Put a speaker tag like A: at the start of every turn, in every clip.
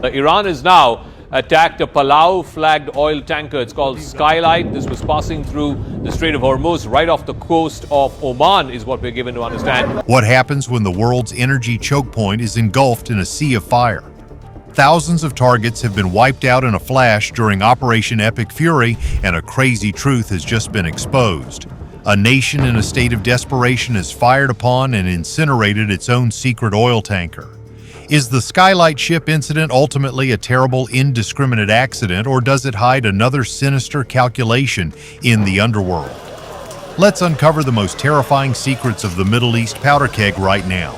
A: Iran has now attacked a Palau-flagged oil tanker. It's called Skylight. This was passing through the Strait of Hormuz, right off the coast of Oman, is what we're given to understand.
B: What happens when the world's energy choke point is engulfed in a sea of fire? Thousands of targets have been wiped out in a flash during Operation Epic Fury, and a crazy truth has just been exposed. A nation in a state of desperation has fired upon and incinerated its own secret oil tanker. Is the Skylight ship incident ultimately a terrible, indiscriminate accident, or does it hide another sinister calculation in the underworld? Let's uncover the most terrifying secrets of the Middle East powder keg right now.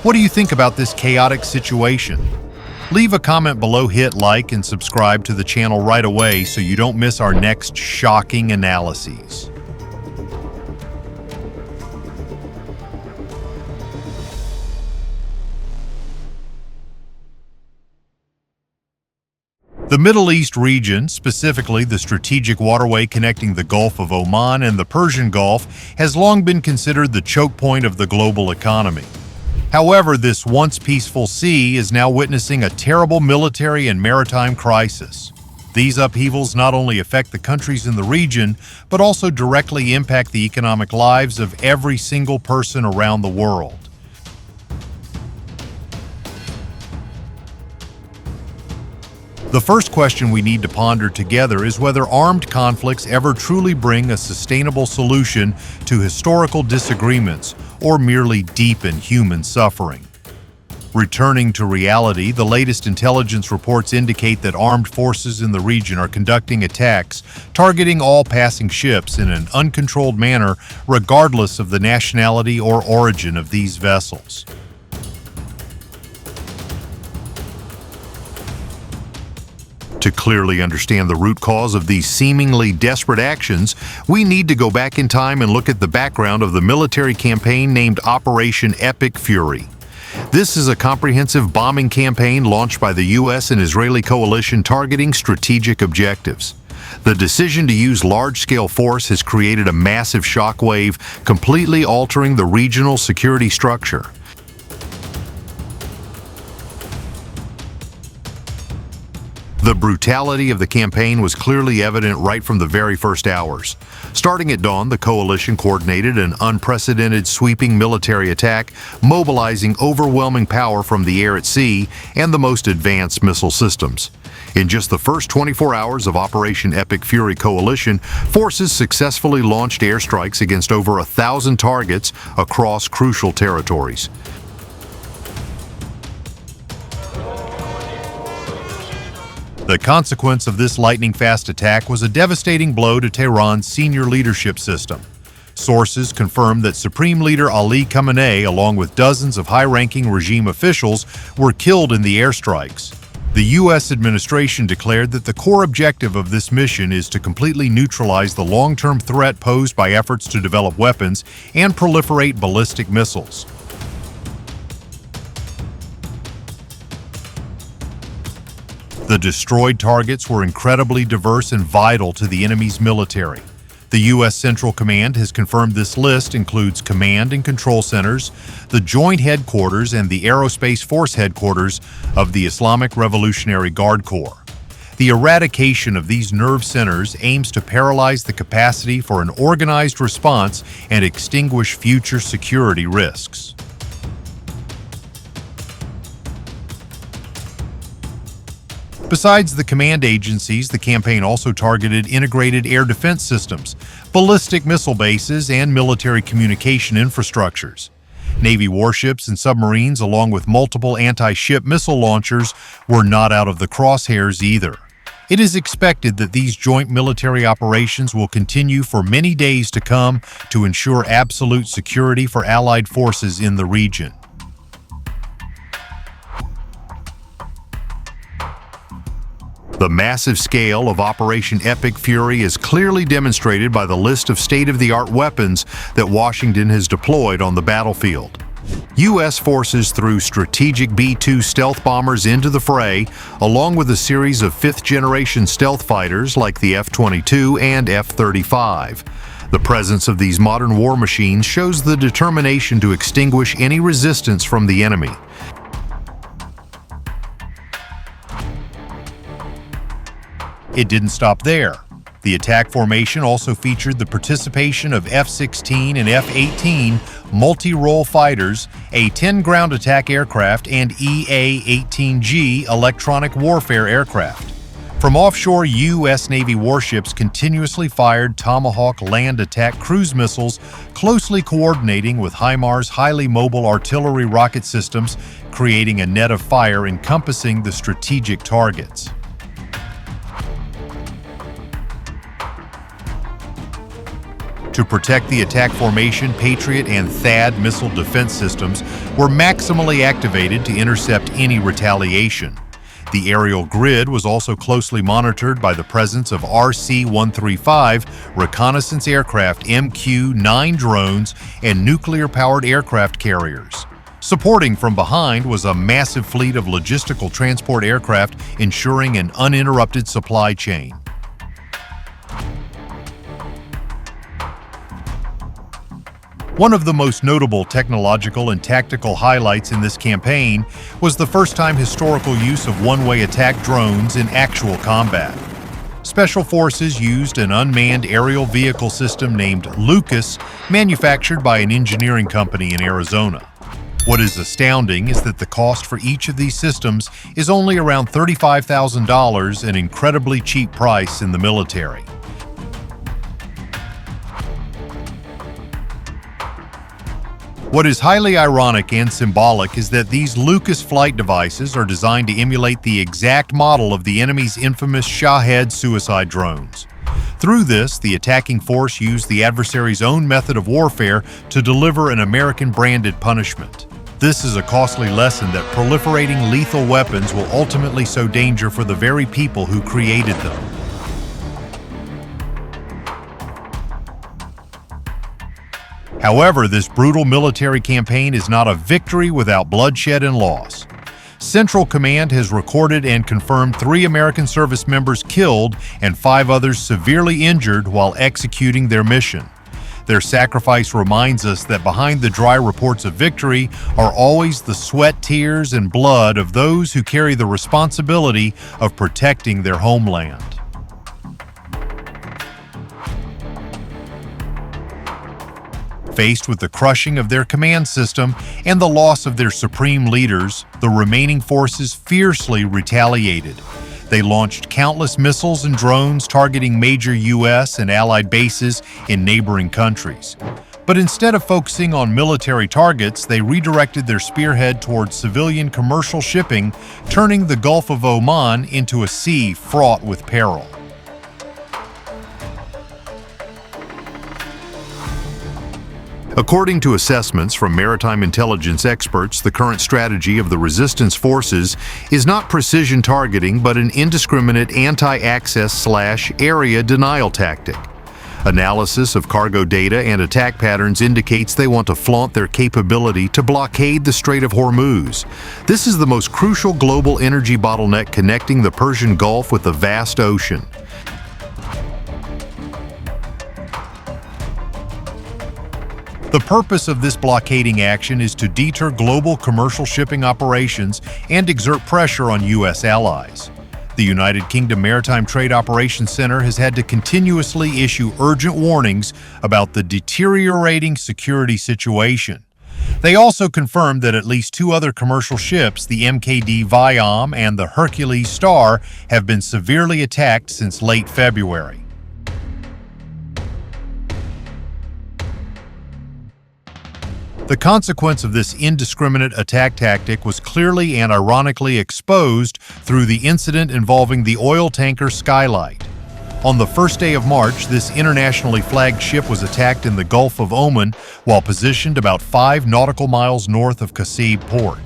B: What do you think about this chaotic situation? Leave a comment below, hit like, and subscribe to the channel right away so you don't miss our next shocking analyses. The Middle East region, specifically the strategic waterway connecting the Gulf of Oman and the Persian Gulf, has long been considered the choke point of the global economy. However, this once peaceful sea is now witnessing a terrible military and maritime crisis. These upheavals not only affect the countries in the region, but also directly impact the economic lives of every single person around the world. The first question we need to ponder together is whether armed conflicts ever truly bring a sustainable solution to historical disagreements or merely deepen human suffering. Returning to reality, the latest intelligence reports indicate that armed forces in the region are conducting attacks targeting all passing ships in an uncontrolled manner, regardless of the nationality or origin of these vessels. To clearly understand the root cause of these seemingly desperate actions, we need to go back in time and look at the background of the military campaign named Operation Epic Fury. This is a comprehensive bombing campaign launched by the U.S. and Israeli coalition targeting strategic objectives. The decision to use large-scale force has created a massive shockwave, completely altering the regional security structure. The brutality of the campaign was clearly evident right from the very first hours. Starting at dawn, the coalition coordinated an unprecedented sweeping military attack, mobilizing overwhelming power from the air at sea and the most advanced missile systems. In just the first 24 hours of Operation Epic Fury Coalition, forces successfully launched airstrikes against over 1,000 targets across crucial territories. The consequence of this lightning-fast attack was a devastating blow to Tehran's senior leadership system. Sources confirmed that Supreme Leader Ali Khamenei, along with dozens of high-ranking regime officials, were killed in the airstrikes. The U.S. administration declared that the core objective of this mission is to completely neutralize the long-term threat posed by efforts to develop weapons and proliferate ballistic missiles. The destroyed targets were incredibly diverse and vital to the enemy's military. The U.S. Central Command has confirmed this list includes command and control centers, the Joint Headquarters, and the Aerospace Force Headquarters of the Islamic Revolutionary Guard Corps. The eradication of these nerve centers aims to paralyze the capacity for an organized response and extinguish future security risks. Besides the command agencies, the campaign also targeted integrated air defense systems, ballistic missile bases, and military communication infrastructures. Navy warships and submarines, along with multiple anti-ship missile launchers, were not out of the crosshairs either. It is expected that these joint military operations will continue for many days to come to ensure absolute security for Allied forces in the region. The massive scale of Operation Epic Fury is clearly demonstrated by the list of state-of-the-art weapons that Washington has deployed on the battlefield. U.S. forces threw strategic B-2 stealth bombers into the fray, along with a series of fifth-generation stealth fighters like the F-22 and F-35. The presence of these modern war machines shows the determination to extinguish any resistance from the enemy. It didn't stop there. The attack formation also featured the participation of F-16 and F-18 multi-role fighters, A-10 ground attack aircraft, and EA-18G electronic warfare aircraft. From offshore, U.S. Navy warships continuously fired Tomahawk land attack cruise missiles, closely coordinating with HIMARS highly mobile artillery rocket systems, creating a net of fire encompassing the strategic targets. To protect the attack formation, Patriot and THAAD missile defense systems were maximally activated to intercept any retaliation. The aerial grid was also closely monitored by the presence of RC-135 reconnaissance aircraft, MQ-9 drones, and nuclear-powered aircraft carriers. Supporting from behind was a massive fleet of logistical transport aircraft, ensuring an uninterrupted supply chain. One of the most notable technological and tactical highlights in this campaign was the first-time historical use of one-way attack drones in actual combat. Special Forces used an unmanned aerial vehicle system named Lucas, manufactured by an engineering company in Arizona. What is astounding is that the cost for each of these systems is only around $35,000, an incredibly cheap price in the military. What is highly ironic and symbolic is that these Lucas flight devices are designed to emulate the exact model of the enemy's infamous Shahed suicide drones. Through this, the attacking force used the adversary's own method of warfare to deliver an American-branded punishment. This is a costly lesson that proliferating lethal weapons will ultimately sow danger for the very people who created them. However, this brutal military campaign is not a victory without bloodshed and loss. Central Command has recorded and confirmed 3 American service members killed and 5 others severely injured while executing their mission. Their sacrifice reminds us that behind the dry reports of victory are always the sweat, tears, and blood of those who carry the responsibility of protecting their homeland. Faced with the crushing of their command system and the loss of their supreme leaders, the remaining forces fiercely retaliated. They launched countless missiles and drones targeting major U.S. and allied bases in neighboring countries. But instead of focusing on military targets, they redirected their spearhead towards civilian commercial shipping, turning the Gulf of Oman into a sea fraught with peril. According to assessments from maritime intelligence experts, the current strategy of the resistance forces is not precision targeting, but an indiscriminate anti-access/area denial tactic. Analysis of cargo data and attack patterns indicates they want to flaunt their capability to blockade the Strait of Hormuz. This is the most crucial global energy bottleneck connecting the Persian Gulf with the vast ocean. The purpose of this blockading action is to deter global commercial shipping operations and exert pressure on U.S. allies. The United Kingdom Maritime Trade Operations Center has had to continuously issue urgent warnings about the deteriorating security situation. They also confirmed that at least 2 other commercial ships, the MKD Viam and the Hercules Star, have been severely attacked since late February. The consequence of this indiscriminate attack tactic was clearly and ironically exposed through the incident involving the oil tanker Skylight. On the first day of March, this internationally flagged ship was attacked in the Gulf of Oman while positioned about 5 nautical miles north of Qasib port.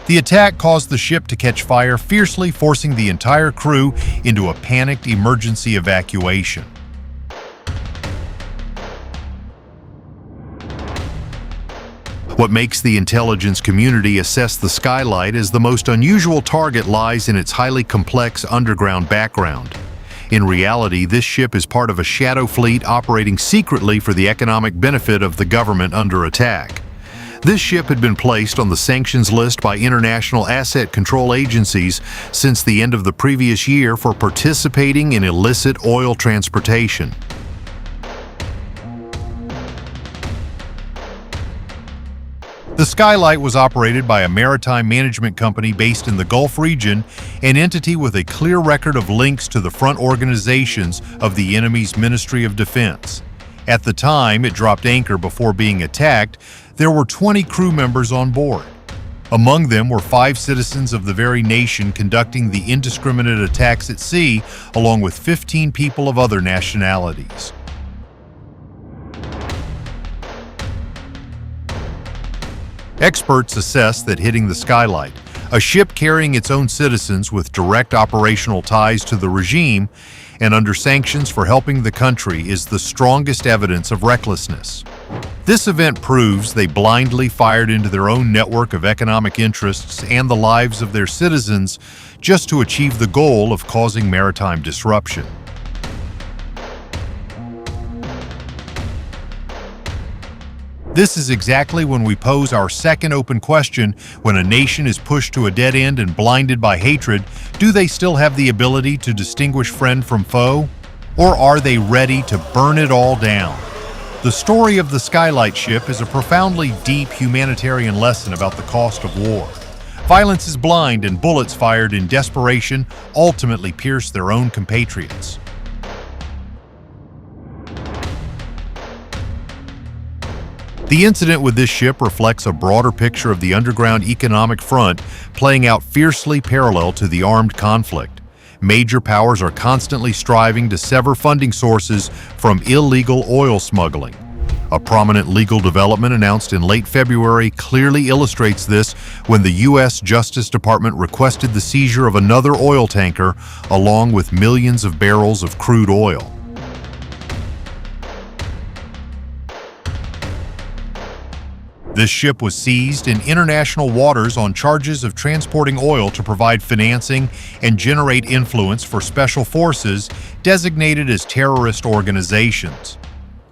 B: The attack caused the ship to catch fire, fiercely forcing the entire crew into a panicked emergency evacuation. What makes the intelligence community assess the Skylight as the most unusual target lies in its highly complex underground background. In reality, this ship is part of a shadow fleet operating secretly for the economic benefit of the government under attack. This ship had been placed on the sanctions list by international asset control agencies since the end of the previous year for participating in illicit oil transportation. The Skylight was operated by a maritime management company based in the Gulf region, an entity with a clear record of links to the front organizations of the enemy's Ministry of Defense. At the time it dropped anchor before being attacked, there were 20 crew members on board. Among them were 5 citizens of the very nation conducting the indiscriminate attacks at sea, along with 15 people of other nationalities. Experts assess that hitting the Skylight, a ship carrying its own citizens with direct operational ties to the regime and under sanctions for helping the country, is the strongest evidence of recklessness. This event proves they blindly fired into their own network of economic interests and the lives of their citizens just to achieve the goal of causing maritime disruption. This is exactly when we pose our second open question: when a nation is pushed to a dead end and blinded by hatred, do they still have the ability to distinguish friend from foe? Or are they ready to burn it all down? The story of the Skylight ship is a profoundly deep humanitarian lesson about the cost of war. Violence is blind, and bullets fired in desperation ultimately pierce their own compatriots. The incident with this ship reflects a broader picture of the underground economic front playing out fiercely parallel to the armed conflict. Major powers are constantly striving to sever funding sources from illegal oil smuggling. A prominent legal development announced in late February clearly illustrates this when the U.S. Justice Department requested the seizure of another oil tanker along with millions of barrels of crude oil. This ship was seized in international waters on charges of transporting oil to provide financing and generate influence for special forces designated as terrorist organizations.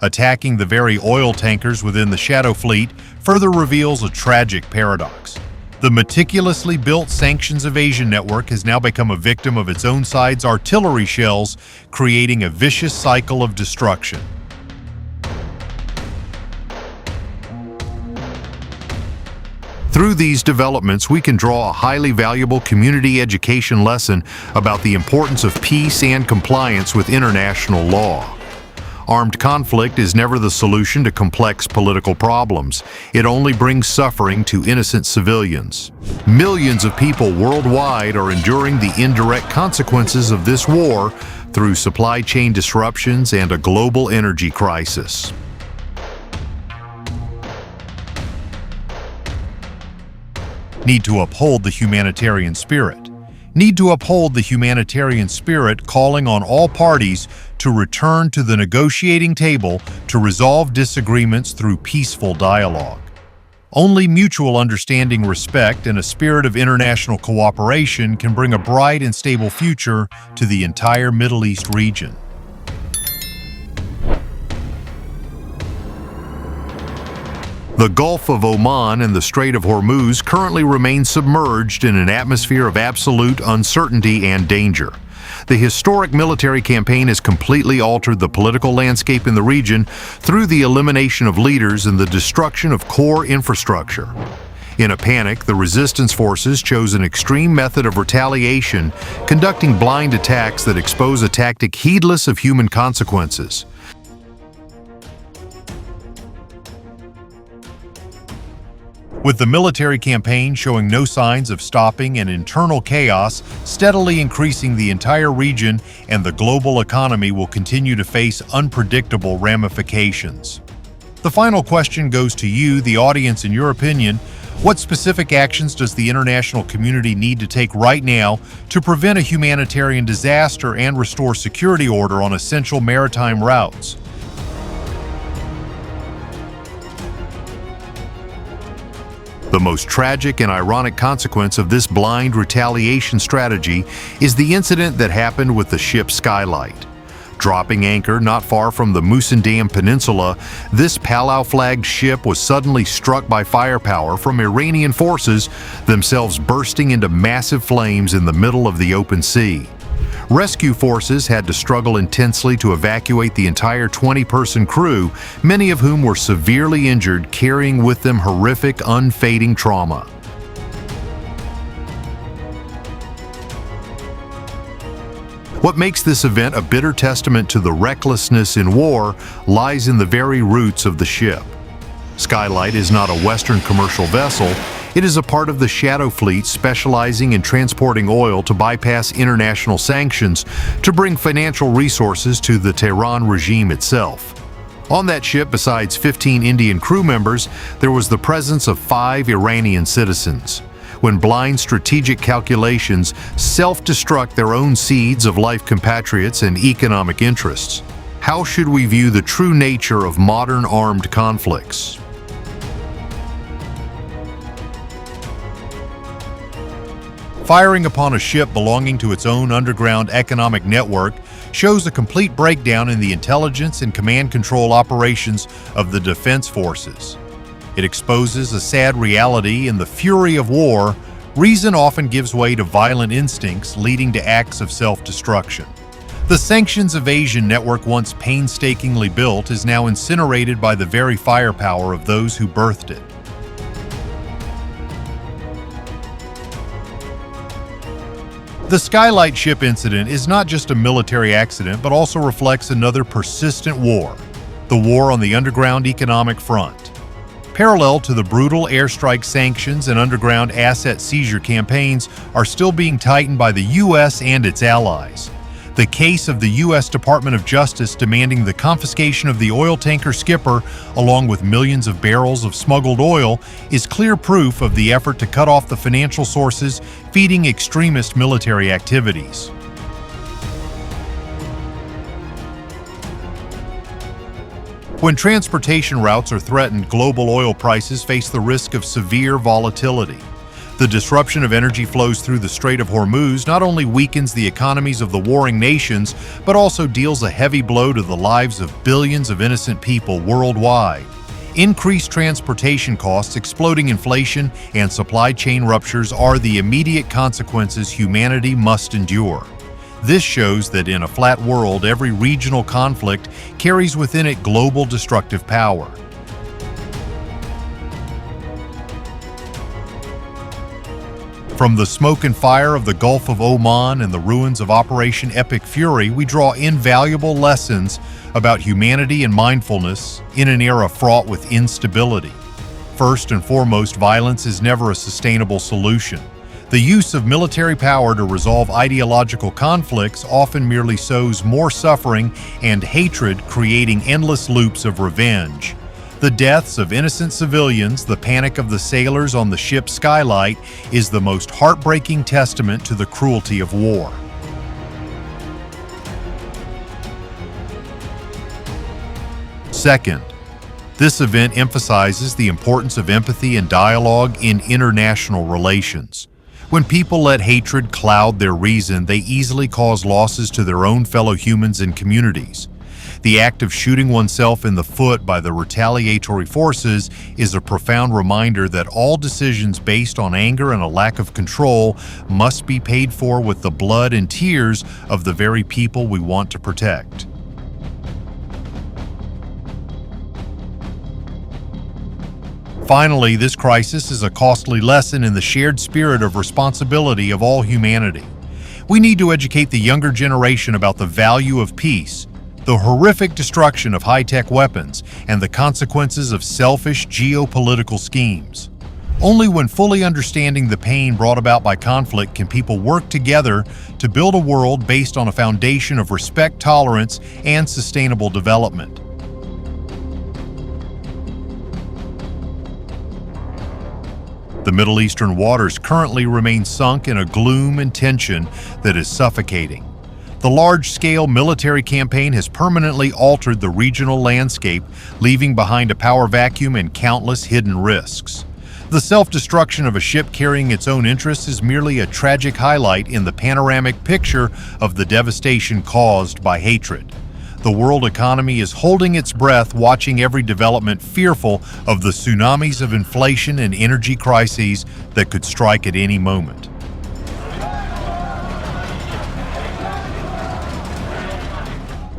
B: Attacking the very oil tankers within the Shadow Fleet further reveals a tragic paradox. The meticulously built sanctions evasion network has now become a victim of its own side's artillery shells, creating a vicious cycle of destruction. Through these developments, we can draw a highly valuable community education lesson about the importance of peace and compliance with international law. Armed conflict is never the solution to complex political problems. It only brings suffering to innocent civilians. Millions of people worldwide are enduring the indirect consequences of this war through supply chain disruptions and a global energy crisis. Need to uphold the humanitarian spirit. Need to uphold the humanitarian spirit, calling on all parties to return to the negotiating table to resolve disagreements through peaceful dialogue. Only mutual understanding, respect, and a spirit of international cooperation can bring a bright and stable future to the entire Middle East region. The Gulf of Oman and the Strait of Hormuz currently remain submerged in an atmosphere of absolute uncertainty and danger. The historic military campaign has completely altered the political landscape in the region through the elimination of leaders and the destruction of core infrastructure. In a panic, the resistance forces chose an extreme method of retaliation, conducting blind attacks that expose a tactic heedless of human consequences. With the military campaign showing no signs of stopping and internal chaos steadily increasing the entire region, and the global economy will continue to face unpredictable ramifications. The final question goes to you, the audience. In your opinion, what specific actions does the international community need to take right now to prevent a humanitarian disaster and restore security order on essential maritime routes? The most tragic and ironic consequence of this blind retaliation strategy is the incident that happened with the ship Skylight. Dropping anchor not far from the Musandam Peninsula, this Palau-flagged ship was suddenly struck by firepower from Iranian forces, themselves bursting into massive flames in the middle of the open sea. Rescue forces had to struggle intensely to evacuate the entire 20-person crew, many of whom were severely injured, carrying with them horrific, unfading trauma. What makes this event a bitter testament to the recklessness in war lies in the very roots of the ship. Skylight is not a Western commercial vessel. It is a part of the Shadow Fleet specializing in transporting oil to bypass international sanctions to bring financial resources to the Tehran regime itself. On that ship, besides 15 Indian crew members, there was the presence of 5 Iranian citizens. When blind strategic calculations self-destruct their own seeds of life compatriots and economic interests, how should we view the true nature of modern armed conflicts? Firing upon a ship belonging to its own underground economic network shows a complete breakdown in the intelligence and command control operations of the defense forces. It exposes a sad reality. In the fury of war, reason often gives way to violent instincts, leading to acts of self-destruction. The sanctions evasion network, once painstakingly built, is now incinerated by the very firepower of those who birthed it. The Skylight ship incident is not just a military accident, but also reflects another persistent war, the war on the underground economic front. Parallel to the brutal airstrike sanctions and underground asset seizure campaigns are still being tightened by the U.S. and its allies. The case of the U.S. Department of Justice demanding the confiscation of the oil tanker skipper, along with millions of barrels of smuggled oil, is clear proof of the effort to cut off the financial sources feeding extremist military activities. When transportation routes are threatened, global oil prices face the risk of severe volatility. The disruption of energy flows through the Strait of Hormuz not only weakens the economies of the warring nations, but also deals a heavy blow to the lives of billions of innocent people worldwide. Increased transportation costs, exploding inflation, and supply chain ruptures are the immediate consequences humanity must endure. This shows that in a flat world, every regional conflict carries within it global destructive power. From the smoke and fire of the Gulf of Oman and the ruins of Operation Epic Fury, we draw invaluable lessons about humanity and mindfulness in an era fraught with instability. First and foremost, violence is never a sustainable solution. The use of military power to resolve ideological conflicts often merely sows more suffering and hatred, creating endless loops of revenge. The deaths of innocent civilians, the panic of the sailors on the ship Skylight, is the most heartbreaking testament to the cruelty of war. Second, this event emphasizes the importance of empathy and dialogue in international relations. When people let hatred cloud their reason, they easily cause losses to their own fellow humans and communities. The act of shooting oneself in the foot by the retaliatory forces is a profound reminder that all decisions based on anger and a lack of control must be paid for with the blood and tears of the very people we want to protect. Finally, this crisis is a costly lesson in the shared spirit of responsibility of all humanity. We need to educate the younger generation about the value of peace, the horrific destruction of high-tech weapons, and the consequences of selfish geopolitical schemes. Only when fully understanding the pain brought about by conflict can people work together to build a world based on a foundation of respect, tolerance, and sustainable development. The Middle Eastern waters currently remain sunk in a gloom and tension that is suffocating. The large-scale military campaign has permanently altered the regional landscape, leaving behind a power vacuum and countless hidden risks. The self-destruction of a ship carrying its own interests is merely a tragic highlight in the panoramic picture of the devastation caused by hatred. The world economy is holding its breath, watching every development, fearful of the tsunamis of inflation and energy crises that could strike at any moment.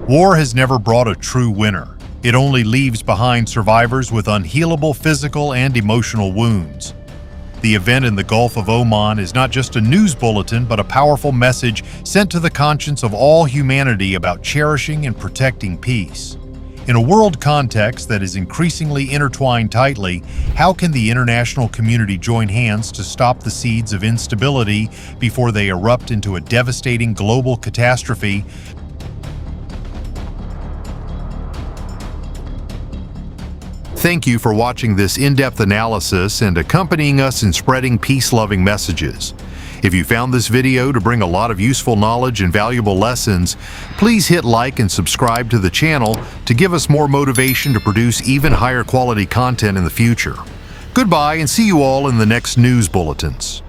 B: War has never brought a true winner. It only leaves behind survivors with unhealable physical and emotional wounds. The event in the Gulf of Oman is not just a news bulletin, but a powerful message sent to the conscience of all humanity about cherishing and protecting peace. In a world context that is increasingly intertwined tightly, how can the international community join hands to stop the seeds of instability before they erupt into a devastating global catastrophe? Thank you for watching this in-depth analysis and accompanying us in spreading peace-loving messages. If you found this video to bring a lot of useful knowledge and valuable lessons, please hit like and subscribe to the channel to give us more motivation to produce even higher quality content in the future. Goodbye and see you all in the next news bulletins.